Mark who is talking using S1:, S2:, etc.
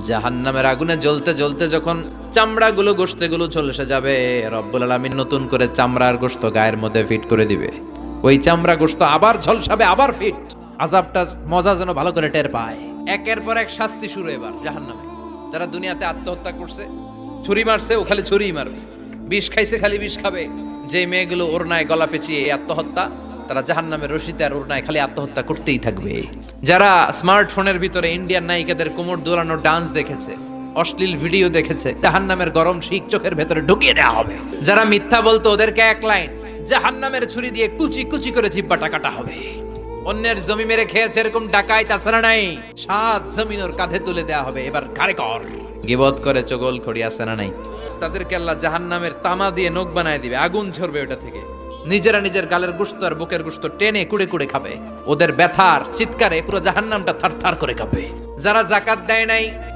S1: জাহান্নামের আগুনে জ্বলতে জ্বলতে যখন চামড়াগুলো গোশতেগুলো ঝলসে যাবে, রব্বুল আলামিন নতুন করে চামড়ার গোশত গায়ের মধ্যে ফিট করে দিবে। ওই চামড়া গোশত আবার ঝলসাবে, আবার ফিট। আযাবটার মজা যেন ভালো করে টের পায়। একের পর এক শাস্তি শুরু এবার জাহান্নামে। যারা দুনিয়াতে আত্মহত্যা করছে, ছুরি মারছে, ও খালি ছুরিই মারবে। বিষ খাইছে, খালি বিষ খাবে। যে মেয়েগুলো ওড়নায় গলা পেঁচিয়ে এই আত্মহত্যা, তারা জাহান্নামের রশিতে আর ওড়নায় খালি আত্মহত্যা করতেই থাকবে। যারা স্মার্টফোনের ভিতরে ইন্ডিয়ান নায়িকাদের কোমর দোলানো ডান্স দেখেছে, অশ্লীল ভিডিও দেখেছে, জাহান্নামের গরম শিক চোখের ভেতরে ঢুকিয়ে দেওয়া হবে। যারা মিথ্যা বলতো, ওদেরকে এক লাইন জাহান্নামের ছুরি দিয়ে কুচি কুচি করে জিহ্বাটা কাটা হবে। অন্যের জমি মেরে খেয়েছে এরকম ডাকাইত তাছাড়া নাই, 7 জমিন ওর কাঁধে তুলে দেওয়া হবে। এবার ঘাড়ে কর। গিবত করে চগল খড়ি আছে না নাই? তাদেরকে আল্লাহ জাহান্নামের তামা দিয়ে নখ বানায় দিবে, আগুন ঝরবে ওটা থেকে। নিজেরা নিজের গালের গোশত আর বুকের গোশত টেনে কুড়ে কুড়ে খাবে। ওদের ব্যথার চিৎকারে পুরো জাহান্নামটা থারথার করে কাঁপে। যারা যাকাত দেয় নাই,